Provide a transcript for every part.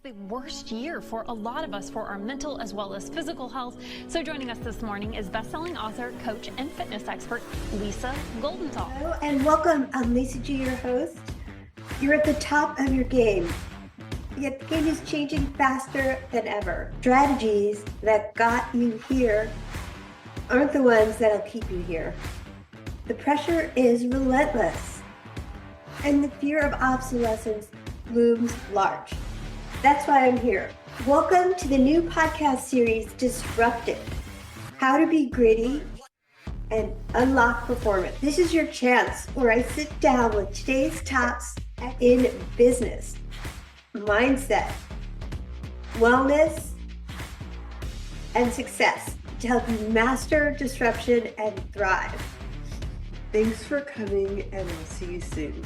The worst year for a lot of us for our mental as well as physical health. So joining us this morning is best-selling author, coach, and fitness expert, Lisa Goldenthal. Hello and welcome. I'm Lisa G, your host. You're at the top of your game, yet the game is changing faster than ever. Strategies that got you here aren't the ones that'll keep you here. The pressure is relentless, and the fear of obsolescence looms large. That's why I'm here. Welcome to the new podcast series, Disrupted: How to Be Gritty and Unlock Performance. This is your chance where I sit down with today's tops in business, mindset, wellness, and success to help you master disruption and thrive. Thanks for coming, and I'll see you soon.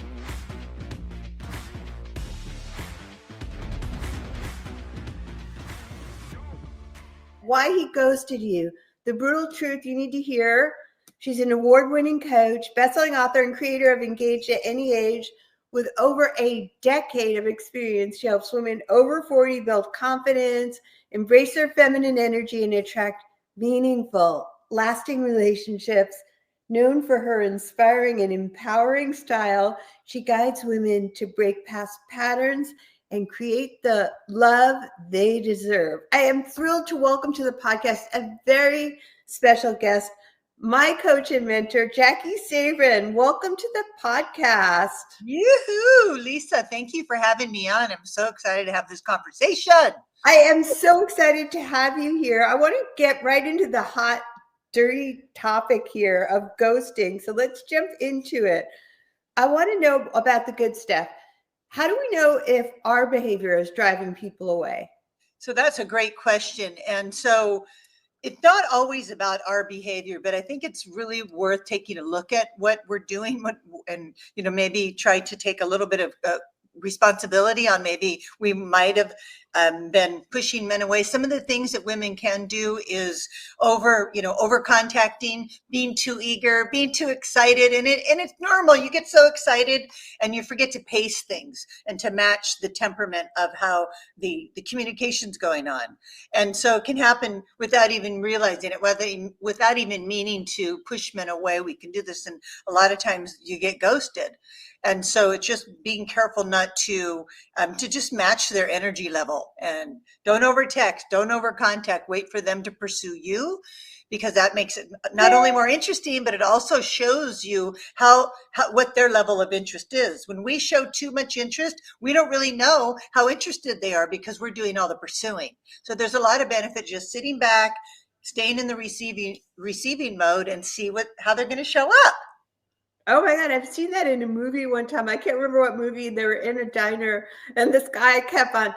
Why he ghosted you. The brutal truth you need to hear. She's an award-winning coach, best-selling author, and creator of Engaged at Any Age. With over a decade of experience, she helps women over 40 build confidence, embrace their feminine energy, and attract meaningful, lasting relationships. Known for her inspiring and empowering style, she guides women to break past patterns and create the love they deserve. I am thrilled to welcome to the podcast a very special guest, my coach and mentor, Jaki Sabourin. Welcome to the podcast. Yoo-hoo, Lisa, thank you for having me on. I'm so excited to have this conversation. I am so excited to have you here. I want to get right into the hot, dirty topic here of ghosting. So let's jump into it. I want to know about the good stuff. How do we know if our behavior is driving people away? So that's a great question. And so it's not always about our behavior, but I think it's really worth taking a look at what we're doing and, maybe try to take a little bit of responsibility on maybe we might have been pushing men away. Some of the things that women can do is over contacting, being too eager, being too excited, and it's normal. You get so excited and you forget to pace things and to match the temperament of how the communication's going on. And so it can happen without even realizing it, without even meaning to push men away. We can do this, and a lot of times you get ghosted. And so it's just being careful not to just match their energy level, and don't over text, don't over contact, wait for them to pursue you, because that makes it not only more interesting, but it also shows you how what their level of interest is. When we show too much interest, we don't really know how interested they are because we're doing all the pursuing. So there's a lot of benefit just sitting back, staying in the receiving mode, and see how they're going to show up. Oh my God, I've seen that in a movie one time. I can't remember what movie. They were in a diner and this guy kept on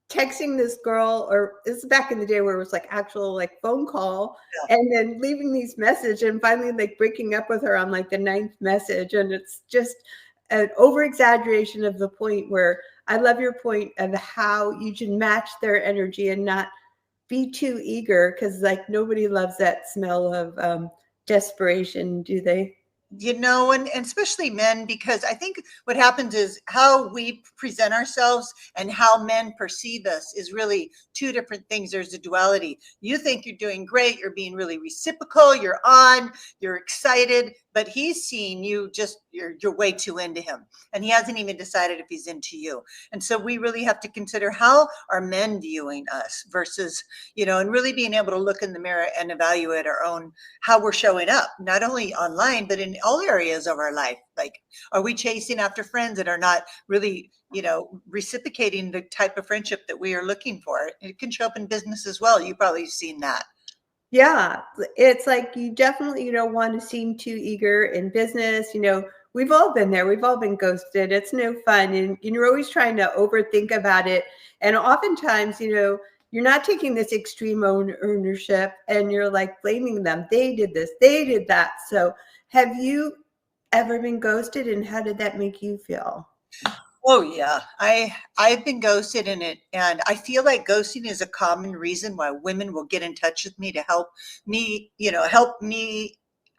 texting this girl, or this is back in the day where it was like actual like phone call, and then leaving these messages and finally like breaking up with her on like the 9th message. And it's just an over exaggeration of the point where I love your point of how you should match their energy and not be too eager, because like nobody loves that smell of desperation, do they? And especially men, because I think what happens is how we present ourselves and how men perceive us is really two different things. There's a duality. You think you're doing great. You're being really reciprocal. You're excited, but he's seeing you you're way too into him, and he hasn't even decided if he's into you. And so we really have to consider how are men viewing us versus, and really being able to look in the mirror and evaluate our own, how we're showing up, not only online, but in all areas of our life. Like, are we chasing after friends that are not really, reciprocating the type of friendship that we are looking for? It can show up in business as well. You've probably seen that. Yeah, it's like you definitely don't want to seem too eager in business. We've all been there. We've all been ghosted. It's no fun. And you're always trying to overthink about it. And oftentimes, you're not taking this extreme ownership and you're like blaming them. They did this, they did that. So have you ever been ghosted, and how did that make you feel? Oh yeah, I've been ghosted in it, and I feel like ghosting is a common reason why women will get in touch with me to help me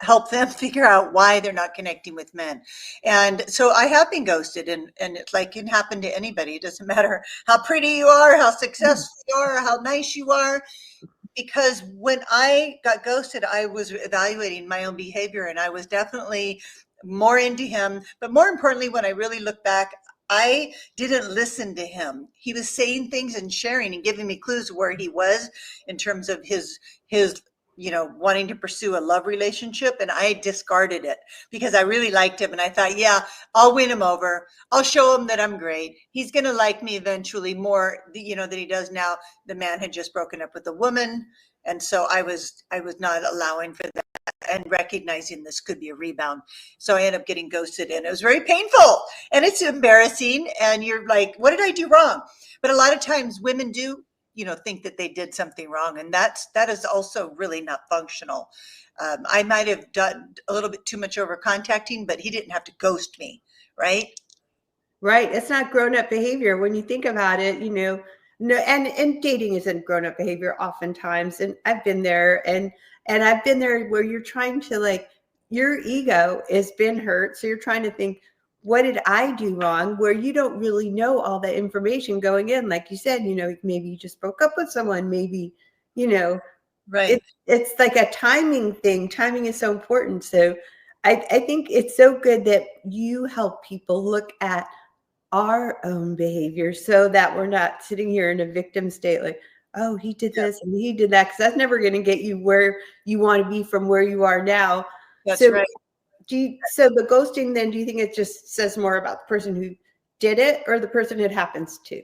help them figure out why they're not connecting with men. And so I have been ghosted, and it like can happen to anybody. It doesn't matter how pretty you are, how successful you are, how nice you are. Because when I got ghosted, I was evaluating my own behavior, and I was definitely more into him. But more importantly, when I really look back, I didn't listen to him. He was saying things and sharing and giving me clues where he was in terms of his wanting to pursue a love relationship. And I discarded it because I really liked him. And I thought, yeah, I'll win him over. I'll show him that I'm great. He's going to like me eventually more, than he does now. The man had just broken up with a woman. And so I was not allowing for that and recognizing this could be a rebound. So I ended up getting ghosted, and it was very painful and it's embarrassing. And you're like, what did I do wrong? But a lot of times women do, think that they did something wrong. And that is also really not functional. I might have done a little bit too much over contacting, but he didn't have to ghost me. Right. Right. It's not grown up behavior when you think about it, no, and dating isn't grown up behavior oftentimes. And I've been there and I've been there where you're trying to your ego has been hurt. So you're trying to think, what did I do wrong? Where you don't really know all the information going in. Like you said, maybe you just broke up with someone, maybe, right. It's like a timing thing. Timing is so important. So I think it's so good that you help people look at our own behavior so that we're not sitting here in a victim state like, oh, he did this and he did that, because that's never going to get you where you want to be from where you are now. That's so right. So the ghosting, then, do you think it just says more about the person who did it or the person it happens to?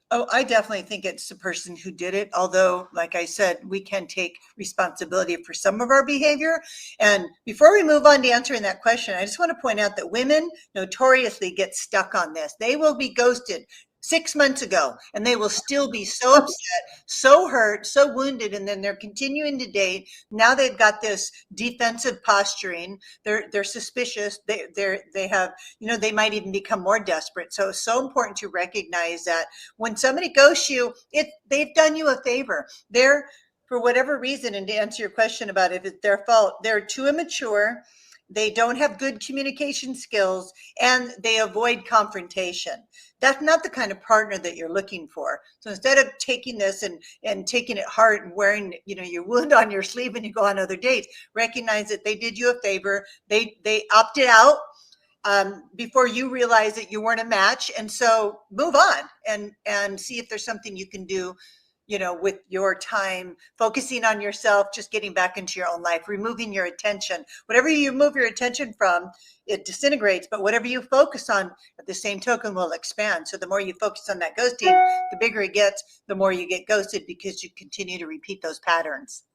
Oh, I definitely think it's the person who did it. Although, like I said, we can take responsibility for some of our behavior. And before we move on to answering that question, I just want to point out that women notoriously get stuck on this. They will be ghosted 6 months ago, and they will still be so upset, so hurt, so wounded, and then they're continuing to date. Now they've got this defensive posturing. They're suspicious. They have, they might even become more desperate. So it's so important to recognize that when somebody ghosts you, they've done you a favor. They're, for whatever reason, and to answer your question about if it's their fault, they're too immature. They don't have good communication skills, and they avoid confrontation. That's not the kind of partner that you're looking for. So instead of taking this and taking it hard and wearing, your wound on your sleeve when you go on other dates, recognize that they did you a favor. They opted out before you realize that you weren't a match. And so move on and see if there's something you can do, with your time, focusing on yourself, just getting back into your own life, removing your attention. Whatever you move your attention from, it disintegrates, but whatever you focus on at the same token will expand. So the more you focus on that ghosting, the bigger it gets, the more you get ghosted because you continue to repeat those patterns.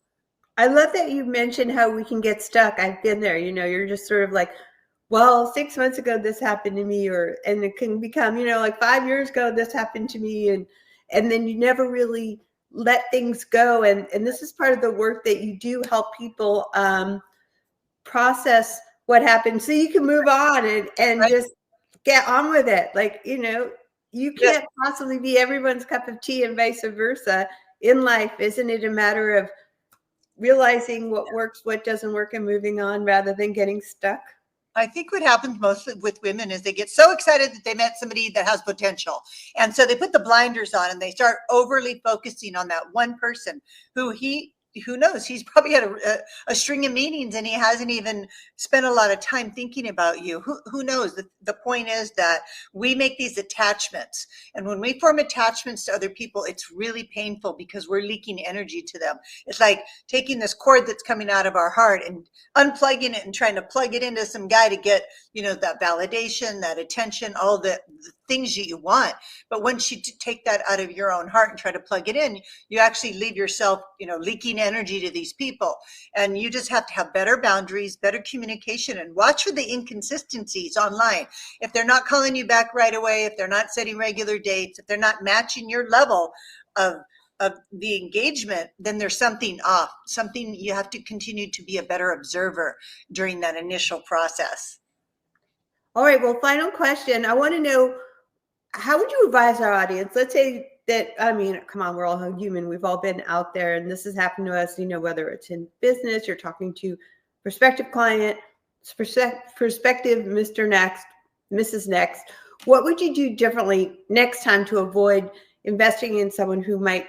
I love that you mentioned how we can get stuck. I've been there, you're just sort of like, well, 6 months ago, this happened to me, and it can become, like 5 years ago, this happened to me. And then you never really let things go. And this is part of the work that you do, help people process what happened so you can move on and Right. just get on with it. Like, you can't possibly be everyone's cup of tea and vice versa in life. Isn't it a matter of realizing what works, what doesn't work, and moving on rather than getting stuck? I think what happens mostly with women is they get so excited that they met somebody that has potential. And so they put the blinders on and they start overly focusing on that one person who knows, he's probably had a string of meetings and he hasn't even spent a lot of time thinking about you. Who knows? The point is that we make these attachments. And when we form attachments to other people, it's really painful because we're leaking energy to them. It's like taking this cord that's coming out of our heart and unplugging it and trying to plug it into some guy to get, that validation, that attention, all the things that you want. But once you take that out of your own heart and try to plug it in, you actually leave yourself, leaking energy to these people. And you just have to have better boundaries, better communication, and watch for the inconsistencies online. If they're not calling you back right away, if they're not setting regular dates, if they're not matching your level of the engagement, then there's something off. Something you have to continue to be a better observer during that initial process. All right. Well, final question. I want to know, how would you advise our audience? Let's say that, come on, we're all human. We've all been out there and this has happened to us, whether it's in business, you're talking to prospective client, prospective Mr. Next, Mrs. Next, what would you do differently next time to avoid investing in someone who might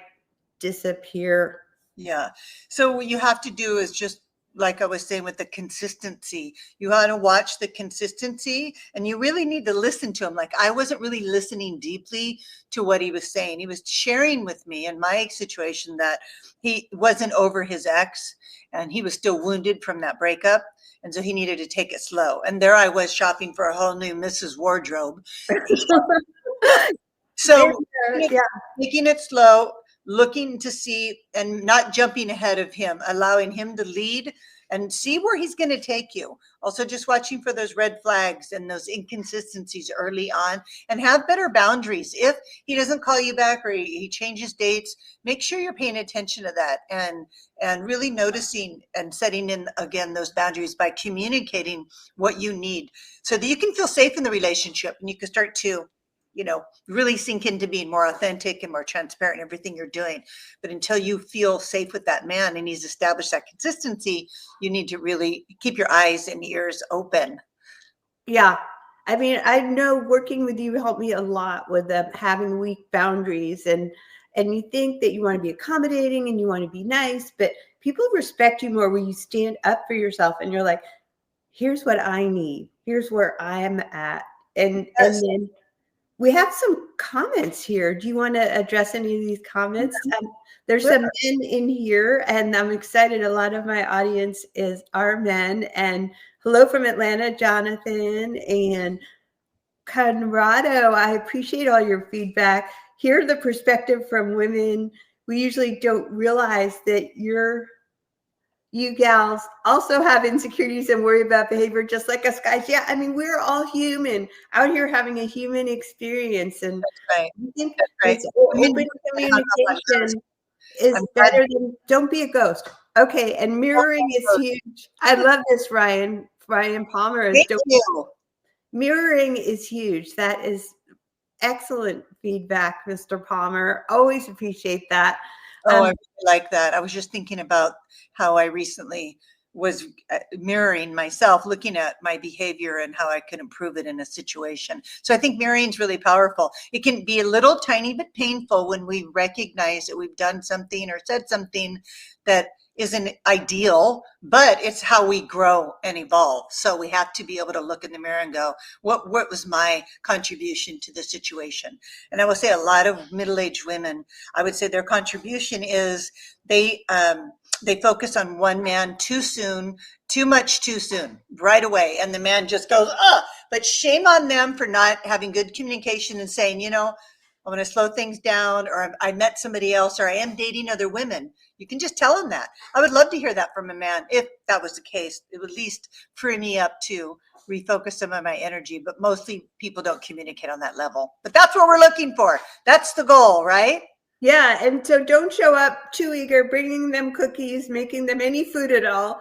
disappear? Yeah. So what you have to do is just like I was saying with the consistency, you want to watch the consistency and you really need to listen to him. Like I wasn't really listening deeply to what he was saying. He was sharing with me in my situation that he wasn't over his ex and he was still wounded from that breakup. And so he needed to take it slow. And there I was shopping for a whole new Mrs. Wardrobe. So Yeah. taking it slow, looking to see and not jumping ahead of him, allowing him to lead and see where he's going to take you. Also just watching for those red flags and those inconsistencies early on and have better boundaries. If he doesn't call you back or he changes dates, make sure you're paying attention to that and really noticing and setting in again those boundaries by communicating what you need so that you can feel safe in the relationship and you can start to really sink into being more authentic and more transparent in everything you're doing. But until you feel safe with that man and he's established that consistency, you need to really keep your eyes and ears open. Yeah. I mean, I know working with you helped me a lot with having weak boundaries and you think that you want to be accommodating and you want to be nice, but people respect you more when you stand up for yourself and you're like, here's what I need. Here's where I am at. And then we have some comments here. Do you want to address any of these comments? There's some men in here, and I'm excited. A lot of my audience are men. And hello from Atlanta, Jonathan and Conrado. I appreciate all your feedback. Hear the perspective from women. We usually don't realize that you gals also have insecurities and worry about behavior just like us guys. Yeah, I mean, we're all human out here having a human experience. And I think right. open communication is better than don't be a ghost. Okay, and mirroring is huge. I love this, Ryan. Ryan Palmer is mirroring is huge. That is excellent feedback, Mr. Palmer. Always appreciate that. I really like that. I was just thinking about how I recently was mirroring myself, looking at my behavior and how I could improve it in a situation. So I think mirroring is really powerful. It can be a little tiny bit painful when we recognize that we've done something or said something that isn't ideal, but it's how we grow and evolve. So we have to be able to look in the mirror and go, what was my contribution to the situation? And I will say a lot of middle-aged women, I would say their contribution is they focus on one man too soon, too much too soon, right away. And the man just goes, but shame on them for not having good communication and saying, I'm going to slow things down, or I met somebody else, or I am dating other women. You can just tell them that. I would love to hear that from a man. If that was the case, it would at least free me up to refocus some of my energy, but mostly people don't communicate on that level. But that's what we're looking for. That's the goal, right? Yeah, and so don't show up too eager, bringing them cookies, making them any food at all.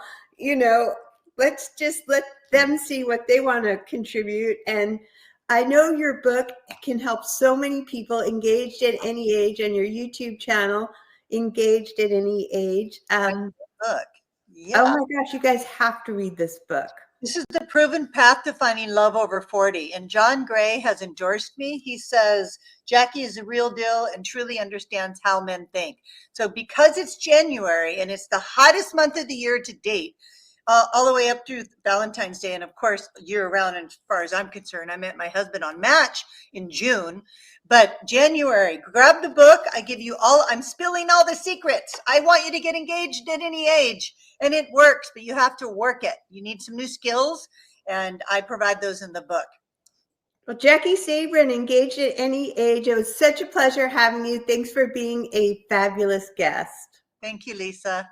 Let's just let them see what they want to contribute. And I know your book can help so many people engaged at any age, and your YouTube channel engaged at any age. Book. Yeah. Oh my gosh, you guys have to read this book. This is the proven path to finding love over 40. And John Gray has endorsed me. He says, Jaki is the real deal and truly understands how men think. So because it's January and it's the hottest month of the year to date, all the way up through Valentine's Day, and of course, year round, and as far as I'm concerned, I met my husband on Match in June. But January, grab the book. I'm spilling all the secrets. I want you to get engaged at any age. And it works, but you have to work it. You need some new skills, and I provide those in the book. Well, Jaki Sabourin, engaged at any age. It was such a pleasure having you. Thanks for being a fabulous guest. Thank you, Lisa.